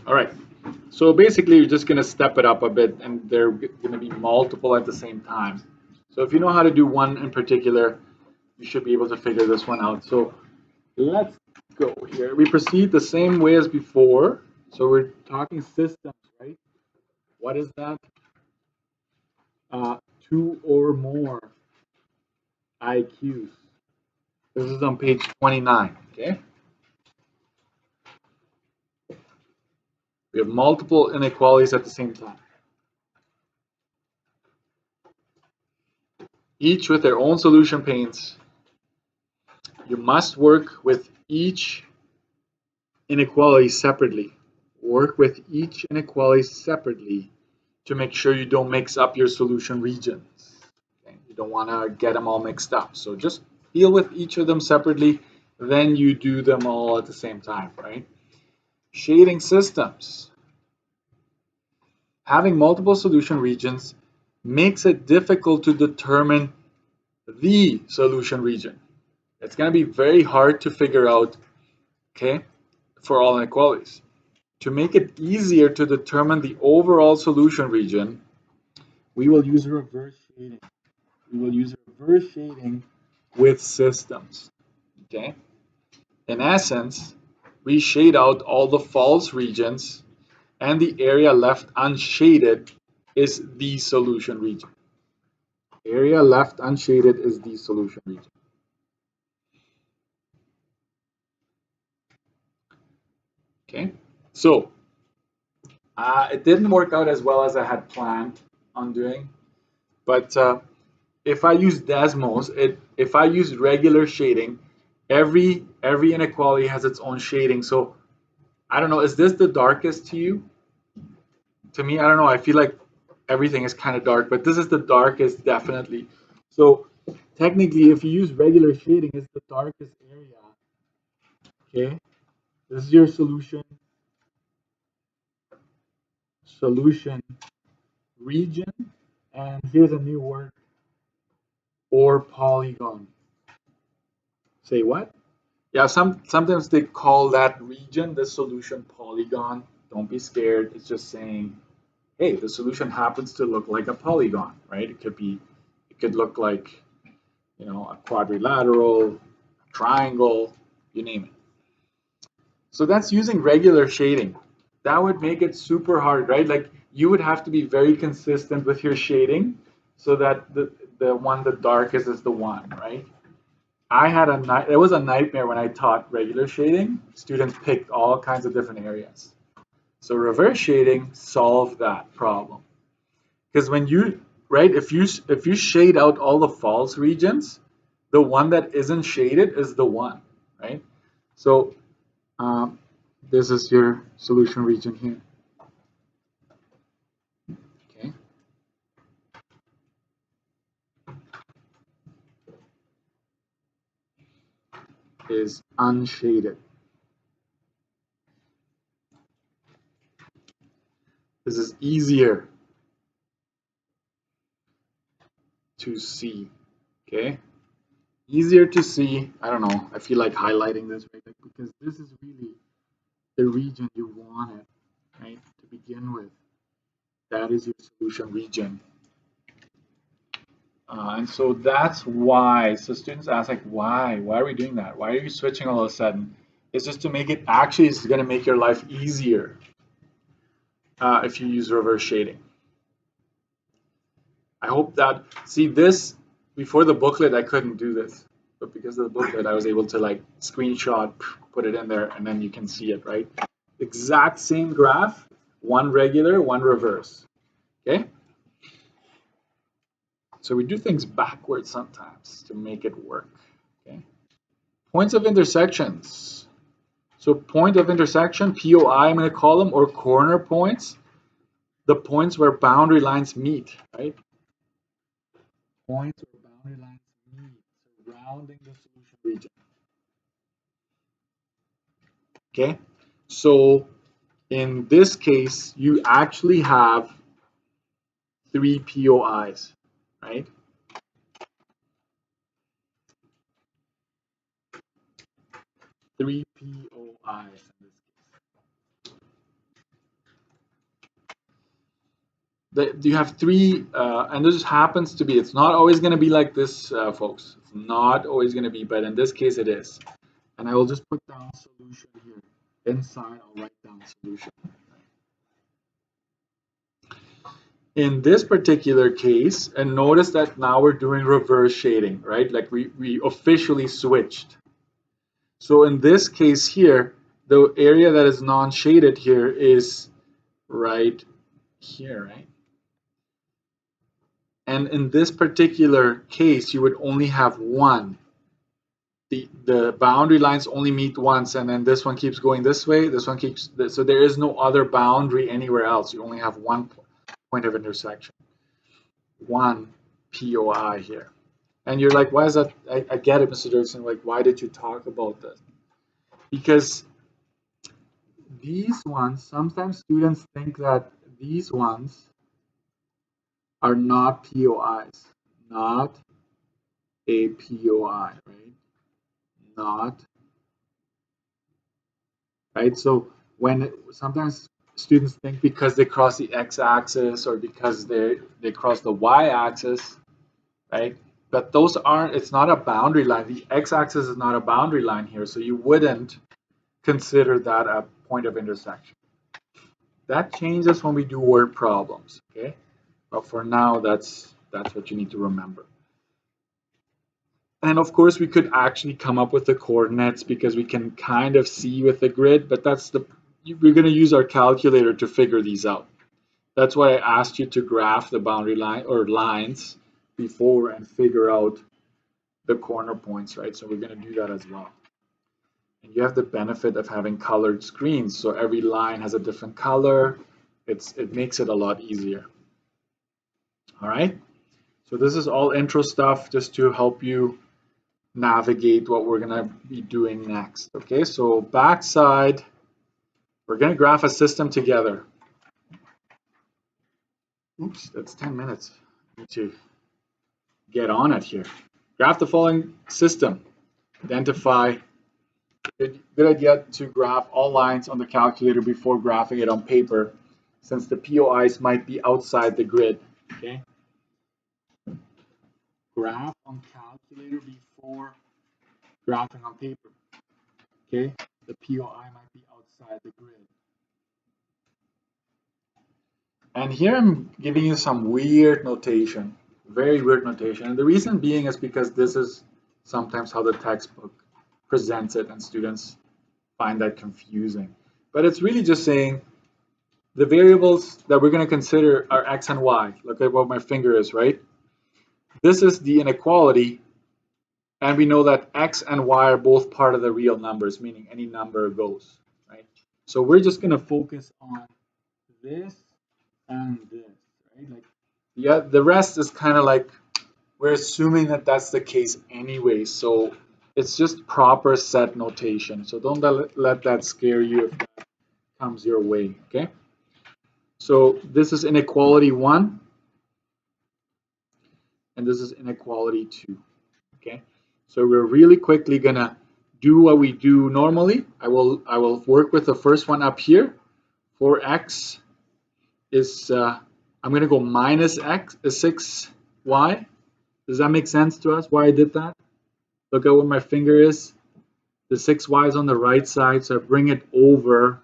All right. So basically, you're just going to step it up a bit, and they're going to be multiple at the same time. So if you know how to do one in particular, you should be able to figure this one out. So let's go here. We proceed the same way as before. So we're talking systems, right? What is that? Two or more IQs. This is on page 29, okay? We have multiple inequalities at the same time, each with their own solution panes. You must work with each inequality separately. Work with each inequality separately to make sure you don't mix up your solution regions. Okay? You don't want to get them all mixed up. So just deal with each of them separately, then you do them all at the same time, right? Shading systems. Having multiple solution regions makes it difficult to determine the solution region. It's going to be very hard to figure out, okay, for all inequalities. To make it easier to determine the overall solution region, we will use reverse shading. We will use reverse shading with systems, okay? In essence, we shade out all the false regions, and the area left unshaded is the solution region. Area left unshaded is the solution region. Okay, so it didn't work out as well as I had planned on doing, but if I use Desmos, if I use regular shading, every inequality has its own shading. So I don't know, is this the darkest to you? To me, I don't know. I feel like everything is kind of dark, but this is the darkest definitely. So technically, if you use regular shading, it's the darkest area. Okay, this is your solution region, and here's a new word, or polygon. Say what? Yeah, sometimes they call that region the solution polygon. Don't be scared. It's just saying, hey, the solution happens to look like a polygon, right? It could look like, a quadrilateral, a triangle, you name it. So that's using regular shading. That would make it super hard, right? Like you would have to be very consistent with your shading so that the one the darkest is the one, right? It was a nightmare when I taught regular shading. Students picked all kinds of different areas. So reverse shading solved that problem. Because when you, right, if you shade out all the false regions, the one that isn't shaded is the one, right? So this is your solution region here. Okay. Is unshaded. This is easier to see. Okay. Easier to see. I don't know. I feel like highlighting this, right? Because this is really the region you wanted, right, to begin with. That is your solution region. And so that's why. So students ask, like, why? Why are we doing that? Why are you switching all of a sudden? It's just to make it actually, it's going to make your life easier if you use reverse shading. I hope that, see this, before the booklet, I couldn't do this. But because of the booklet, I was able to like screenshot, put it in there, and then you can see it, right? Exact same graph, one regular, one reverse. Okay? So we do things backwards sometimes to make it work. Okay? Points of intersections. So point of intersection, POI, I'm going to call them, or corner points, the points where boundary lines meet, right? Points where boundary lines meet, surrounding the solution region. Okay, so in this case, you actually have 3 POIs, right? Three POIs in this case. you have three, and this happens to be, it's not always going to be like this, folks. It's not always going to be, but in this case it is. And I will just put down solution here. Inside, I'll write down solution. In this particular case, and notice that now we're doing reverse shading, right? Like we officially switched. So in this case here, the area that is non-shaded here is right here, right? And in this particular case, you would only have one. The boundary lines only meet once, and then this one keeps going this way, this one keeps, so there is no other boundary anywhere else. You only have one point of intersection. One POI here. And you're like, why is that? I get it, Mr. Dirksen. Like, why did you talk about this? Because these ones, sometimes students think that these ones are not POIs, not a POI, right? Not, right? So when sometimes students think because they cross the x-axis or because they cross the y-axis, right? But those aren't, it's not a boundary line. The x-axis is not a boundary line here, so you wouldn't consider that a point of intersection. That changes when we do word problems, okay? But for now, that's what you need to remember. And of course, we could actually come up with the coordinates because we can kind of see with the grid, but we're going to use our calculator to figure these out. That's why I asked you to graph the boundary line or lines before and figure out the corner points, right? So we're going to do that as well. And you have the benefit of having colored screens, so every line has a different color. It makes it a lot easier. All right. So this is all intro stuff just to help you navigate what we're going to be doing next. Okay, so backside, we're going to graph a system together. Oops, that's 10 minutes. I need to get on it here. Graph the following system. Identify. Good idea to graph all lines on the calculator before graphing it on paper, since the POIs might be outside the grid. Okay. Graph on calculator before graphing on paper. Okay, the POI might be outside the grid. And here I'm giving you some weird notation, very weird notation. And the reason being is because this is sometimes how the textbook presents it, and students find that confusing. But it's really just saying the variables that we're going to consider are x and y. Look at what my finger is, right? This is the inequality. And we know that x and y are both part of the real numbers, meaning any number goes, right? So we're just going to focus on this and this, right? Like, yeah, the rest is kind of like we're assuming that that's the case anyway. So it's just proper set notation. So don't let that scare you if that comes your way, okay? So this is inequality 1, and this is inequality 2, okay? So we're really quickly gonna do what we do normally. I will work with the first one up here. 4x is I'm gonna go minus x 6y. Does that make sense to us? Why I did that? Look at where my finger is. The 6y is on the right side, so I bring it over.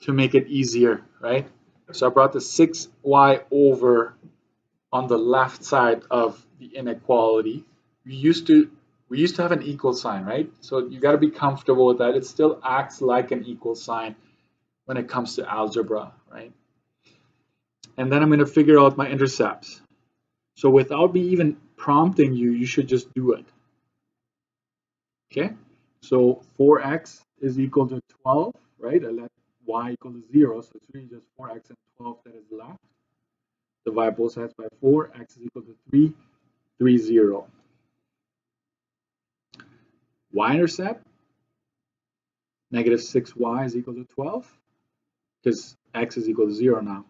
To make it easier, right? So I brought the 6y over on the left side of the inequality. We used to have an equal sign, right? So you got to be comfortable with that. It still acts like an equal sign when it comes to algebra, right? And then I'm going to figure out my intercepts. So without me even prompting you, you should just do it. Okay? So 4x is equal to 12, right? I let y equal to 0, so it's really just 4x and 12 that is left. Divide both sides by 4, x is equal to 3, 3, 0. Y-intercept, negative 6y is equal to 12, because x is equal to 0 now.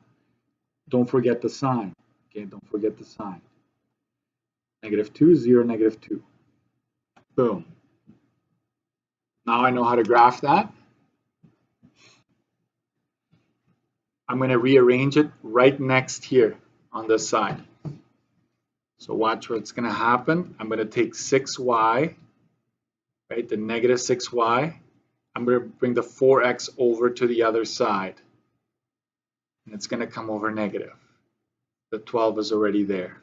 Don't forget the sign. Okay, don't forget the sign. Negative 2, 0, negative 2. Boom. Now I know how to graph that. I'm going to rearrange it right next here on this side. So watch what's going to happen. I'm going to take 6y, right, the negative 6y. I'm going to bring the 4x over to the other side. And it's going to come over negative. The 12 is already there.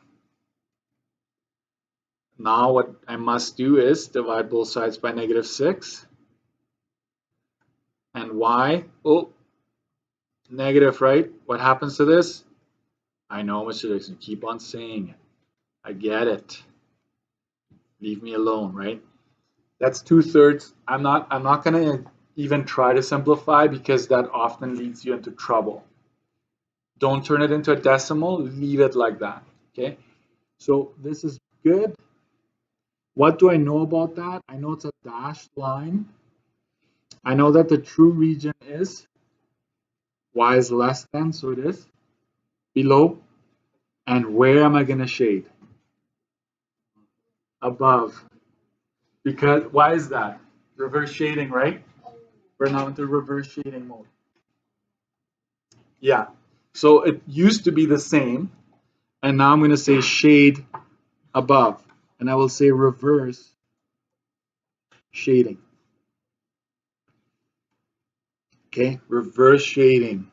Now what I must do is divide both sides by negative 6. And y, oh, negative, right? What happens to this? I know, Mr. Dixon, keep on saying it. I get it. Leave me alone, right? That's 2/3. I'm not gonna even try to simplify because that often leads you into trouble. Don't turn it into a decimal, leave it like that. Okay? So this is good. What do I know about that? I know it's a dashed line. I know that the true region is y is less than, so it is below. And where am I going to shade? Above. Because why is that? Reverse shading, right? We're now into reverse shading mode. Yeah. So it used to be the same, and now I'm going to say shade above, and I will say reverse shading. Okay, reverse shading.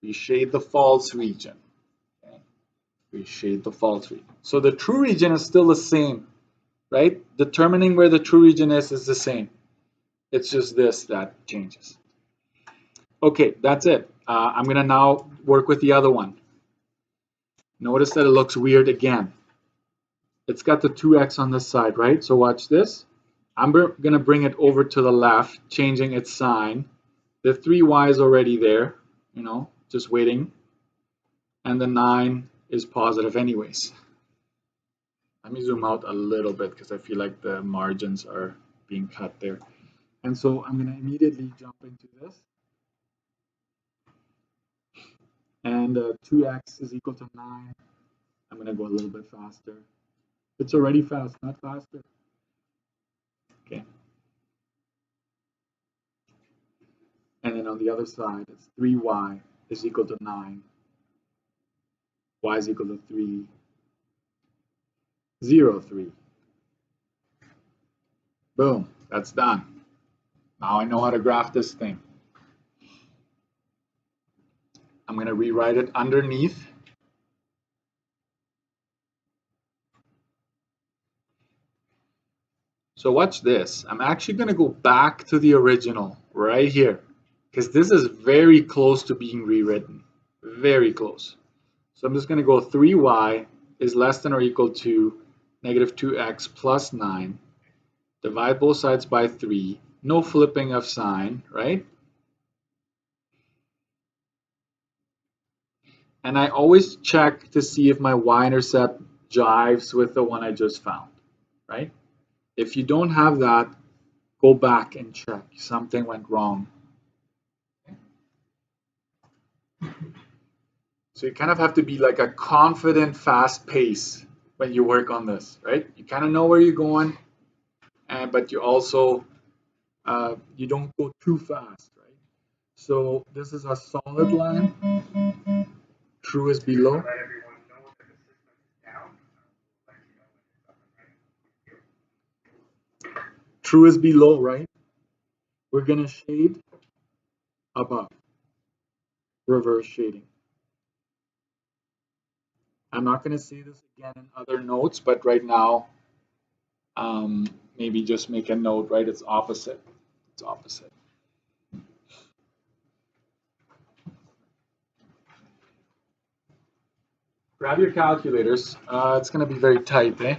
We shade the false region. Okay? We shade the false region. So the true region is still the same, right? Determining where the true region is the same. It's just this that changes. Okay, that's it. I'm going to now work with the other one. Notice that it looks weird again. It's got the 2x on this side, right? So watch this. I'm going to bring it over to the left, changing its sign. The 3y is already there, you know, just waiting. And the 9 is positive anyways. Let me zoom out a little bit because I feel like the margins are being cut there. And so I'm going to immediately jump into this. And 2x is equal to 9. I'm going to go a little bit faster. It's already fast, not faster. Okay. And then on the other side, it's 3y is equal to 9. Y is equal to 3, 0, 3. Boom, that's done. Now I know how to graph this thing. I'm going to rewrite it underneath. So watch this. I'm actually going to go back to the original right here because this is very close to being rewritten. Very close. So I'm just going to go 3y is less than or equal to negative 2x plus 9. Divide both sides by 3. No flipping of sign, right? And I always check to see if my y-intercept jives with the one I just found, right? If you don't have that, go back and check. Something went wrong. So you kind of have to be like a confident, fast pace when you work on this, right? You kind of know where you're going, but you also, you don't go too fast, right? So this is a solid line. True is below. True is below, right? We're going to shade above. Reverse shading. I'm not going to say this again in other notes, but right now, maybe just make a note, right? It's opposite. It's opposite. Grab your calculators. It's going to be very tight, eh?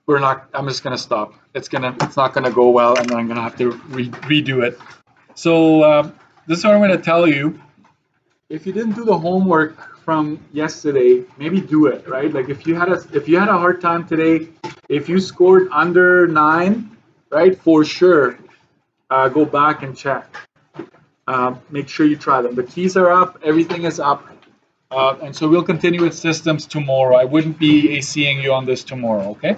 We're not. I'm just going to stop. It's not going to go well, and then I'm going to have to redo it. So this is what I'm going to tell you. If you didn't do the homework from yesterday, maybe do it, right? Like if you had a hard time today, if you scored under 9, right, for sure, go back and check. Make sure you try them. The keys are up, everything is up, and so we'll continue with systems tomorrow. I wouldn't be seeing you on this tomorrow, okay?